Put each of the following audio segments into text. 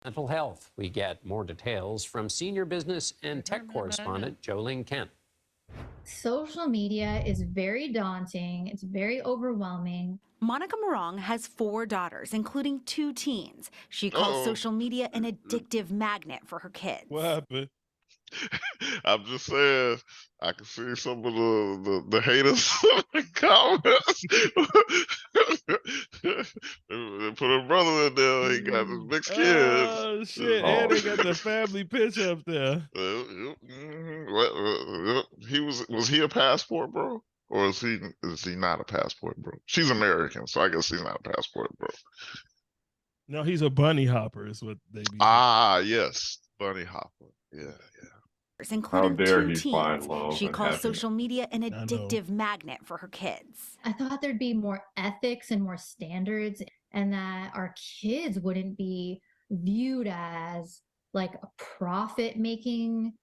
Mental health. We get more details from senior business and tech correspondent Jolene Kent. Social media is very daunting. It's very overwhelming. Monica Morong has 4 daughters, including 2 teens. She calls Uh-oh. social media an addictive magnet for her kids. What happened? I'm just saying, I can see some of the haters in the comments. They put a brother in there. He got his mixed kids. Oh shit! And Oh, they got the family picture up there. Was he a passport bro, or is he not a passport bro? She's American, so I guess he's not a passport bro. No, he's a bunny hopper. Is what they be. Ah, yes, bunny hopper. Yeah. Including How dare 2 he find teens. love She and calls happiness. social media an I know. addictive magnet for her kids. I thought there'd be more ethics and more standards, and that our kids wouldn't be viewed as like a profit making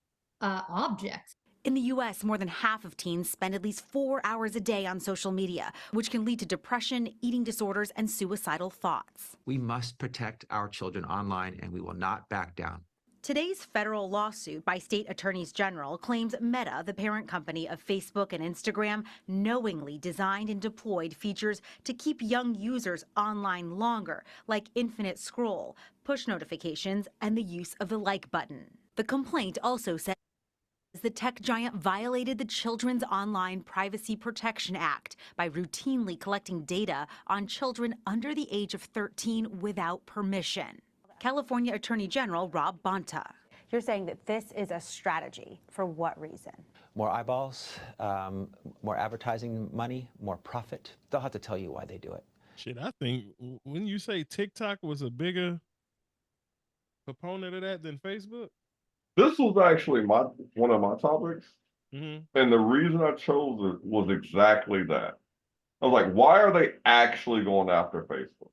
object. In the U.S., more than half of teens spend at least 4 hours a day on social media, which can lead to depression, eating disorders, and suicidal thoughts. We must protect our children online, and we will not back down. Today's federal lawsuit by state attorneys general claims Meta, the parent company of Facebook and Instagram, knowingly designed and deployed features to keep young users online longer, like infinite scroll, push notifications, and the use of the like button. The complaint also says the tech giant violated the Children's Online Privacy Protection Act by routinely collecting data on children under the age of 13 without permission. California Attorney General Rob Bonta. You're saying that this is a strategy. For what reason? More eyeballs, more advertising money, more profit. They'll have to tell you why they do it. Shit, I think when you say TikTok was a bigger proponent of that than Facebook. This was actually one of my topics, Mm-hmm. and the reason I chose it was exactly that. I was like, why are they actually going after Facebook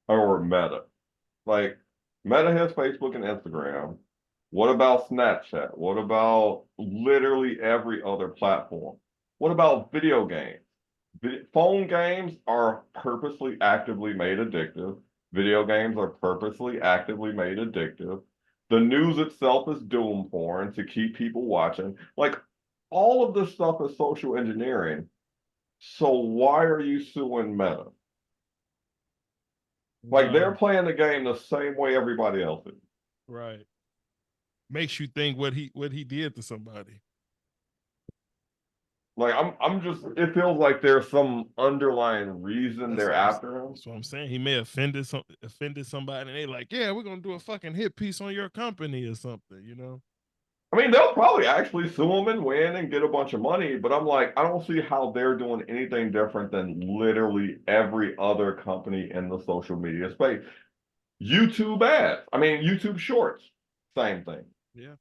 or Meta? Like, Meta has Facebook and Instagram. What about Snapchat? What about literally every other platform? What about video games? Phone games are purposely actively made addictive. Video games are purposely actively made addictive. The news itself is doom porn to keep people watching. Like, all of this stuff is social engineering. So why are you suing Meta? Like, they're playing the game the same way everybody else is. Right. Makes you think what he did to somebody. Like, I'm just, it feels like there's some underlying reason they're after him. That's what I'm saying. He may have offended somebody, and they like, yeah, we're gonna do a fucking hit piece on your company or something, you know? I mean, they'll probably actually sue him and win and get a bunch of money, but I'm like, I don't see how they're doing anything different than literally every other company in the social media space. YouTube ads, I mean, YouTube shorts, same thing. Yeah.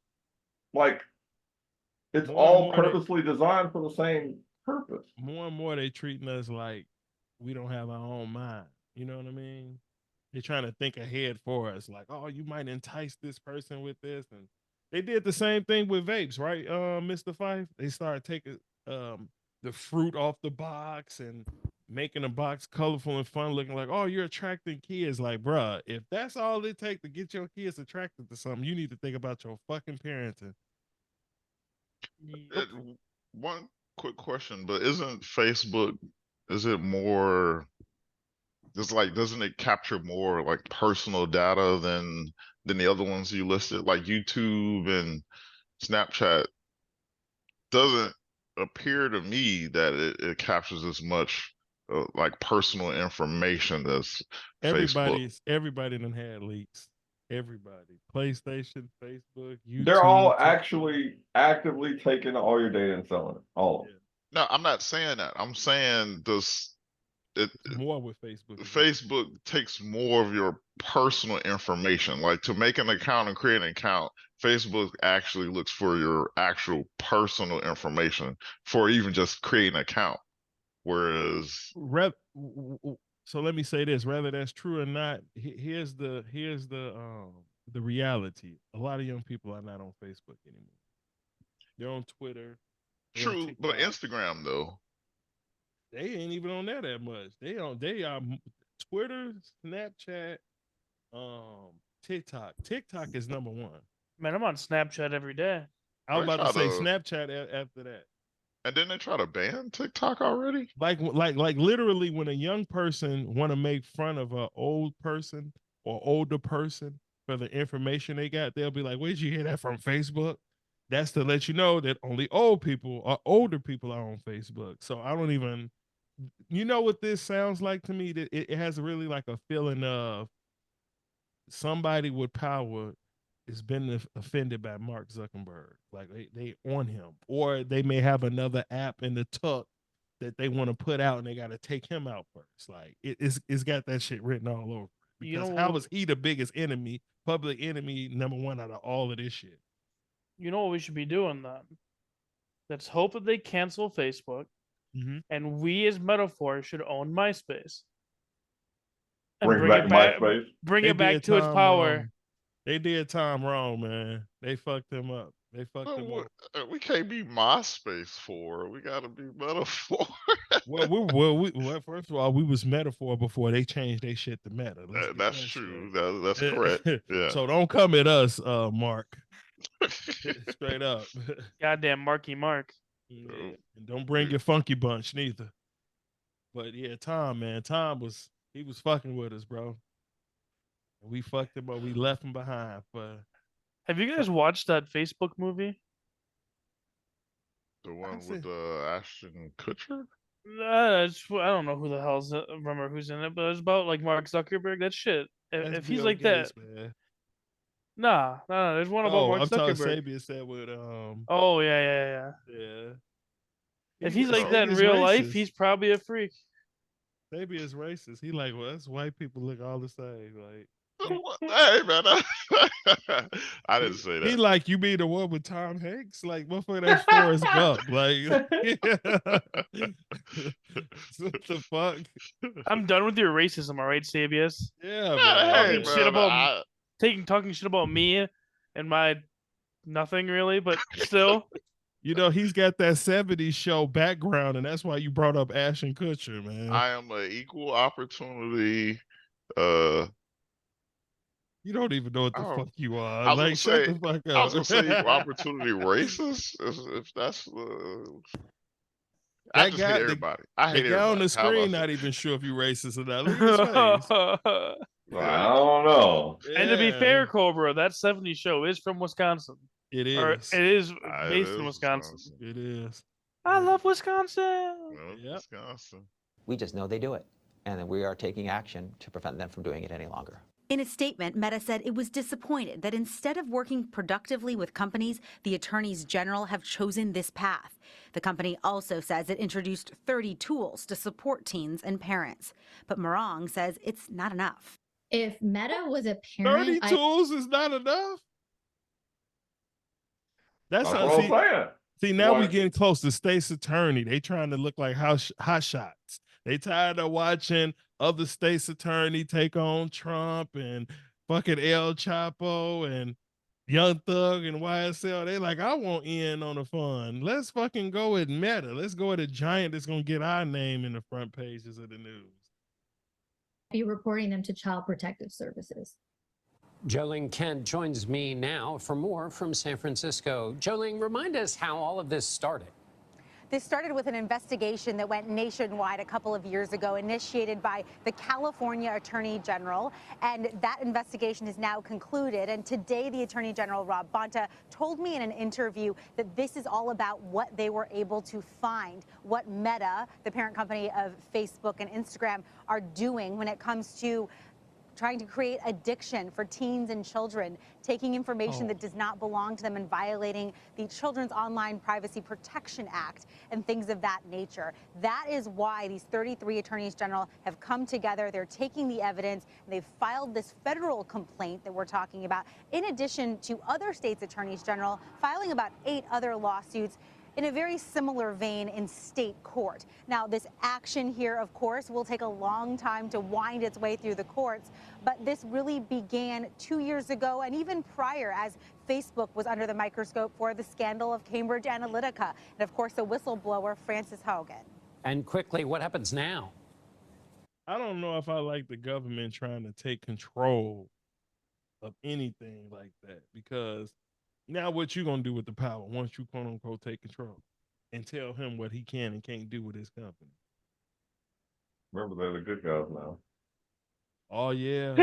Like, it's More and all more purposely designed for the same purpose. More and more they treating us like we don't have our own mind. You know what I mean? They're trying to think ahead for us, like, oh, you might entice this person with this, and they did the same thing with vapes, right, Mr. Fife? They started taking the fruit off the box and making the box colorful and fun looking, like, oh, you're attracting kids. Like, bruh, if that's all it takes to get your kids attracted to something, you need to think about your fucking parenting. One quick question, but isn't Facebook, is it more, it's like, doesn't it capture more like personal data than the other ones you listed, like YouTube and Snapchat? Doesn't appear to me that it captures as much like personal information as Facebook. Everybody done had leaks. Everybody, PlayStation, Facebook, YouTube. They're all actually actively taking all your data and selling it. All of them. No, I'm not saying that. I'm saying more with Facebook. Facebook takes more of your personal information. Like, to make an account and create an account, Facebook actually looks for your actual personal information for even just creating an account. Whereas, so let me say this: whether that's true or not, here's the reality. A lot of young people are not on Facebook anymore. They're on Twitter. True, but Instagram though, they ain't even on there that much. They are Twitter, Snapchat, TikTok is number one. Man, I'm on Snapchat every day. I was They about to say try to- Snapchat after that. And then they try to ban TikTok already? Like literally when a young person want to make fun of an old person or older person for the information they got, they'll be like, where'd you hear that from, Facebook? That's to let you know that only old people or older people are on Facebook. So I don't even, you know what this sounds like to me? That it has really like a feeling of somebody with power has been offended by Mark Zuckerberg. Like they on him, or they may have another app in the tuck that they want to put out and they got to take him out first. Like it's got that shit written all over. You Because know how what- was he the biggest enemy, public enemy number one out of all of this shit? You know what we should be doing then? Let's hope that they cancel Facebook, Mhm. and we as Metaphor should own MySpace. And Bring back MySpace. Bring They it back did to its Tom power. wrong. They did Tom wrong, man. They fucked him up. They fucked But him up. we can't be MySpace for. We gotta be Metaphor. Well, first of all, we was Metaphor before they changed their shit to Meta. Let's get That's that true. straight. That's correct. Yeah. So don't come at us, Mark. Straight up. Goddamn Marky Mark. Yeah. And don't bring your funky bunch neither. But yeah, Tom, man, he was fucking with us, bro. And we fucked him up. We left him behind. But Have you guys watched that Facebook movie? The one see. with Ashton Kutcher? I don't know who the hell's remember who's in it, but it's about like Mark Zuckerberg. That shit. that's If he's Bill like Gates, that, man. nah. There's one about Mark I'm talking Zuckerberg. Sabian said with Oh yeah. yeah. If he's like Sabian's that in real life, racist. he's probably a freak. Sabian's racist. He like, well, that's white people look all the same. Like Hey man, I didn't say he that. like, you be the one with Tom Hanks, like motherfucker, that's Forrest Gump. Like what the fuck? I'm done with your racism, all right, Sabius. Yeah, Hey, man. shit about I- talking shit about me and my nothing really, but still. You know, he's got that 70s show background, and that's why you brought up Ashton Kutcher, man. I am an equal opportunity. You don't even know what the Oh, fuck you I are. was Like, gonna shut say- the fuck up. I was gonna say equal opportunity racist. If that's I That just guy- hate the- everybody. I hate The guy on everybody. the How about screen that? not even sure if you racist or not. Look at his face. I don't know. And to be Yeah, fair, Cobra, that 70s show is from Wisconsin. it Or is. it is It based is in Wisconsin. It is. I love Wisconsin. Well, Yep. Wisconsin. We just know they do it, and then we are taking action to prevent them from doing it any longer. In a statement, Meta said it was disappointed that instead of working productively with companies, the attorneys general have chosen this path. The company also says it introduced 30 tools to support teens and parents. But Morong says it's not enough. If Meta was a 30 parent, tools is not enough. That's That's how, what I'm saying. see, now we Why- getting close to state's attorney. They trying to look like hot shots. They tired of watching other state's attorney take on Trump and fucking El Chapo and Young Thug and YSL. They like, I want in on the fun. Let's fucking go with Meta. Let's go with a giant that's gonna get our name in the front pages of the news. be reporting them to Child Protective Services. Jolene Kent joins me now for more from San Francisco. Jolene, remind us how all of this started. This started with an investigation that went nationwide a couple of years ago, initiated by the California Attorney General. And that investigation is now concluded. And today, the Attorney General, Rob Bonta, told me in an interview that this is all about what they were able to find, what Meta, the parent company of Facebook and Instagram, are doing when it comes to trying to create addiction for teens and children, taking information that does not belong to them and violating the Children's Online Privacy Protection Act and things of that nature. That is why these 33 attorneys general have come together. They're taking the evidence and they've filed this federal complaint that we're talking about, in addition to other states' attorneys general filing about 8 other lawsuits in a very similar vein in state court. Now, this action here, of course, will take a long time to wind its way through the courts, but this really began 2 years ago and even prior, as Facebook was under the microscope for the scandal of Cambridge Analytica, and of course, the whistleblower Frances Haugen. And quickly, what happens now? I don't know if I like the government trying to take control of anything like that, because now what you gonna do with the power once you quote unquote take control and tell him what he can and can't do with his company? Remember, they're the good guys now. Oh yeah,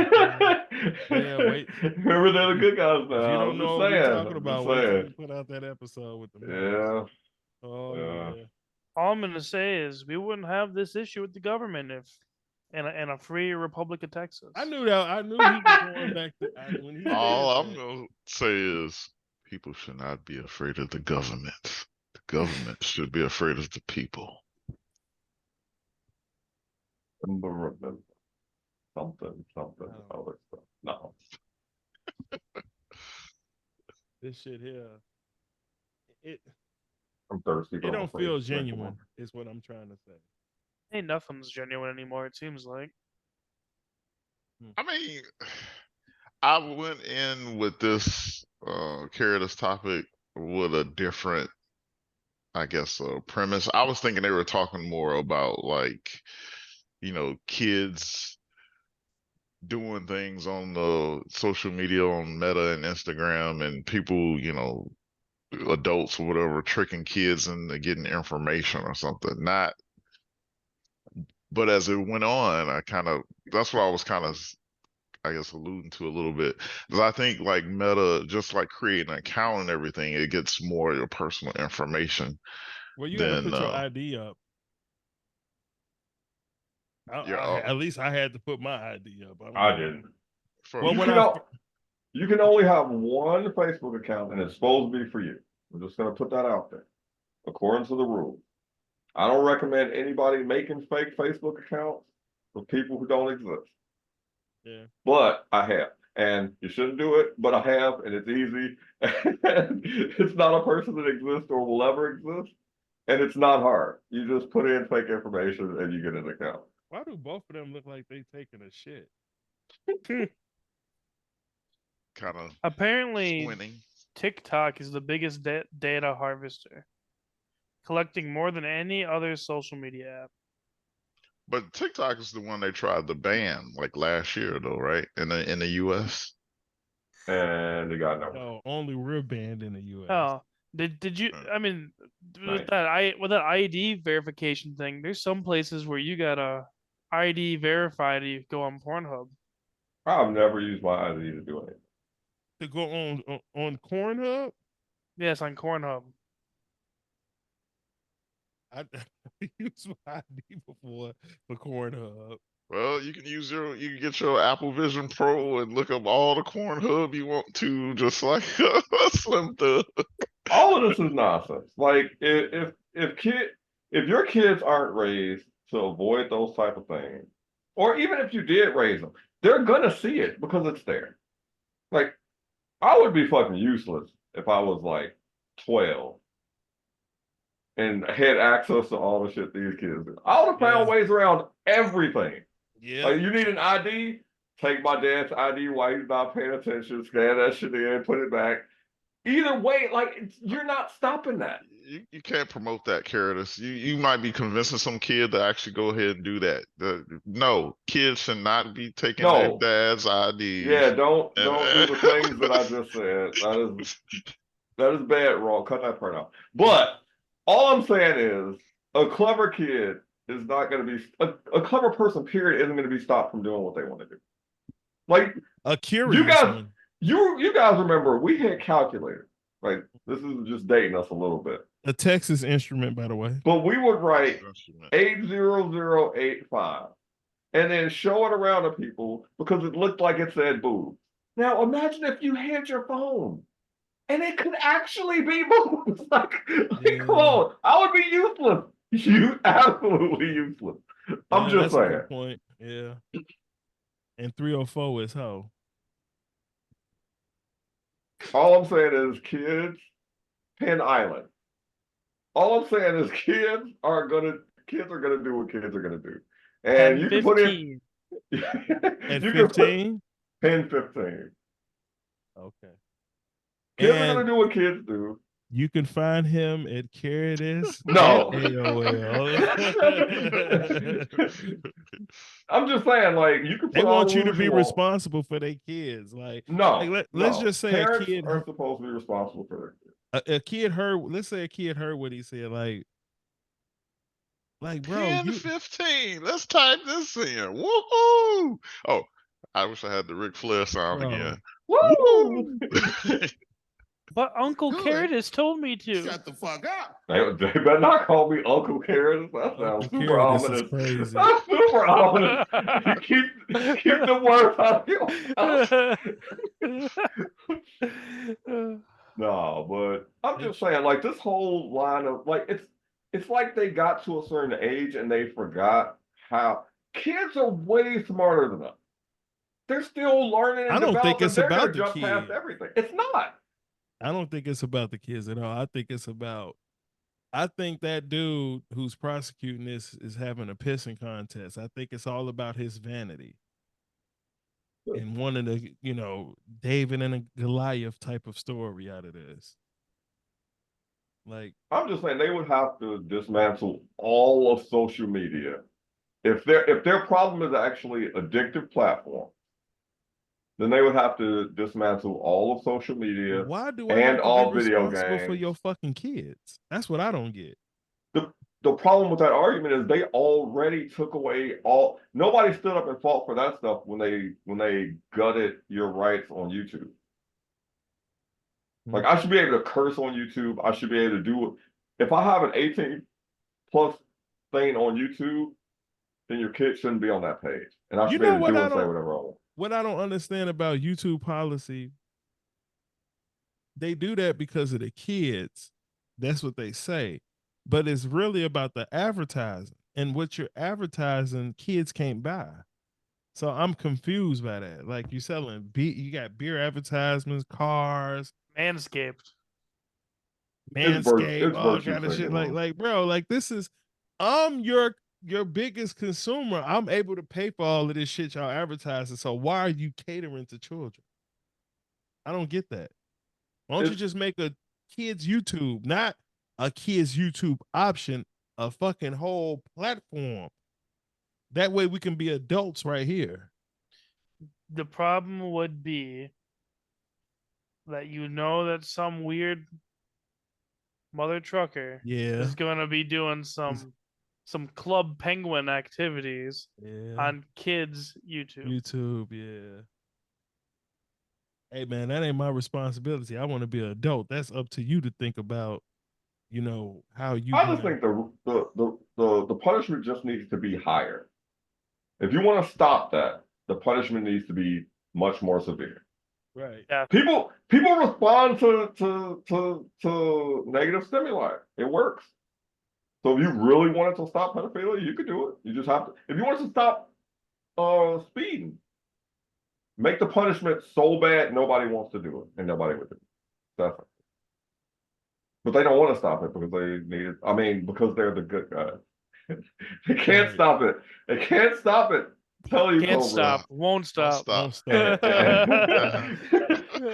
yeah. Wait, Remember, they're the good guys now. if you don't I'm know just what we're saying. talking I'm about, just wait till saying. we put out that episode with the members. Yeah. Oh Yeah. yeah. All I'm gonna say is we wouldn't have this issue with the government if, in a free Republic of Texas. I knew that. I knew he was going back to when he said All I'm that. gonna say is people should not be afraid of the government. The government should be afraid of the people. Something, other stuff. No. This shit here, it I'm thirsty. it don't feel genuine. Is what I'm trying to say. Ain't nothing's genuine anymore. It seems like. I mean, I went in with this carry this topic with a different, I guess, premise. I was thinking they were talking more about like, kids doing things on the social media on Meta and Instagram, and people, adults or whatever, tricking kids into getting information or something. Not, but as it went on, that's what I was kind of, I guess, alluding to a little bit. Because I think like Meta, just like creating an account and everything, it gets more of your personal information. Well, you got to Then, put your ID up. Yeah, at least I had to put my ID up. I didn't. Well, you can only have one Facebook account, and it's supposed to be for you. I'm just going to put that out there, according to the rules. I don't recommend anybody making fake Facebook accounts for people who don't exist. Yeah. But I have, and you shouldn't do it, but I have, and it's easy. And it's not a person that exists or will ever exist, and it's not hard. You just put in fake information and you get an account. Why do both of them look like they taking a shit? Kind of Apparently, squinting. TikTok is the biggest data harvester, collecting more than any other social media app. But TikTok is the one they tried to ban like last year, though, right? In the US. And they got no. Only we're banned in the US. Oh, did you? I mean, with that ID verification thing, there's some places where you gotta ID verify to go on Pornhub. I've never used my ID to do anything. To go on Pornhub? Yes, on Pornhub. I used my ID before for Pornhub. Well, you can get your Apple Vision Pro and look up all the Pornhub you want to, just like Slim Thug. All of this is nonsense. Like if your kids aren't raised to avoid those type of things, or even if you did raise them, they're gonna see it because it's there. Like, I would be fucking useless if I was like 12 and had access to all the shit these kids do. I would have found ways around everything. Yeah. Like, you need an ID? Take my dad's ID while he's not paying attention, scan that shit in, put it back. Either way, like, you're not stopping that. You can't promote that, Curtis. You might be convincing some kid to actually go ahead and do that. No, kids should not be taking their dad's ID. Yeah, don't do the things that I just said. That is bad, wrong. Cut that part out. But all I'm saying is, a clever kid is not going to be a clever person. Period isn't going to be stopped from doing what they want to do. Like a curious you guys, one. you guys remember we had calculators. Like, this is just dating us a little bit. A Texas Instrument, by the way. But we would write 80085 and then show it around to people because it looked like it said boobs. Now imagine if you had your phone and it could actually be boobs. Like, come on, I would be useless. You absolutely useless. I'm just that's a saying. good point. Yeah. And 304 is hoe. All I'm saying is, kids, Penn Island. All I'm saying is kids are gonna do what kids are gonna do. And you can put in at 15? Penn 15. Okay. Kids are gonna do what kids do. You can find him at Caritas No. at AOL. I'm just saying, like, you can put They all want the you to rules be you want. responsible for their kids. Like No, let's no. just say Parents a kid are supposed to be responsible for their kids. a kid heard. Let's say a kid heard what he said. Like, bro, 10, you 15. Let's type this in. Woohoo! Oh, I wish I had the Ric Flair sound Bro. again. Woo! But Uncle Caritas told me to. Shut the fuck up. They better not call me Uncle Caritas. That sounds Uncle super Caritas is ominous. crazy. That's super ominous. keep the words out of your mouth. No, but I'm just saying, like, this whole line of, like, it's like they got to a certain age and they forgot how kids are way smarter than us. They're still learning and I don't think developing. it's They're about gonna the jump past kid. everything. It's not. I don't think it's about the kids at all. I think it's about. I think that dude who's prosecuting this is having a pissing contest. I think it's all about his vanity and wanting to, David and a Goliath type of story out of this. Like, I'm just saying they would have to dismantle all of social media. If their problem is actually addictive platform, then they would have to dismantle all of social media why do I and have to all be video responsible games. for your fucking kids? That's what I don't get. The problem with that argument is they already took away all. Nobody stood up and fought for that stuff when they gutted your rights on YouTube. Like, I should be able to curse on YouTube. I should be able to do it. If I have an 18 plus thing on YouTube, then your kid shouldn't be on that page. And I should be able to do and say whatever I want. What I don't understand about YouTube policy, they do that because of the kids. That's what they say. But it's really about the advertising. And what you're advertising, kids can't buy. So I'm confused by that. Like, you selling you got beer advertisements, cars, Manscaped, all kind of shit. Like, bro, like, this is, I'm your biggest consumer. I'm able to pay for all of this shit y'all advertising. So why are you catering to children? I don't get that. Why don't you just make a kids YouTube, not a kids YouTube option, a fucking whole platform? That way we can be adults right here. The problem would be that that some weird mother trucker is going to be doing some Club Penguin activities on kids' YouTube. Yeah. Hey man, that ain't my responsibility. I want to be an adult. That's up to you to think about, how you. I just think the punishment just needs to be higher. If you want to stop that, the punishment needs to be much more severe. Right. Yeah. People respond to negative stimuli. It works. So if you really wanted to stop pedophilia, you could do it. You just have to. If you wanted to stop speeding, make the punishment so bad nobody wants to do it, and nobody would do it. That's it. But they don't want to stop it because they need it. I mean, because they're the good guys. They can't stop it. They can't stop it. Tell you, Can't Cobra. stop. Won't stop. Won't stop.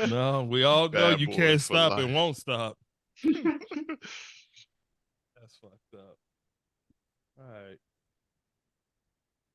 No, we all know you can't stop and won't stop. That's fucked up. All right.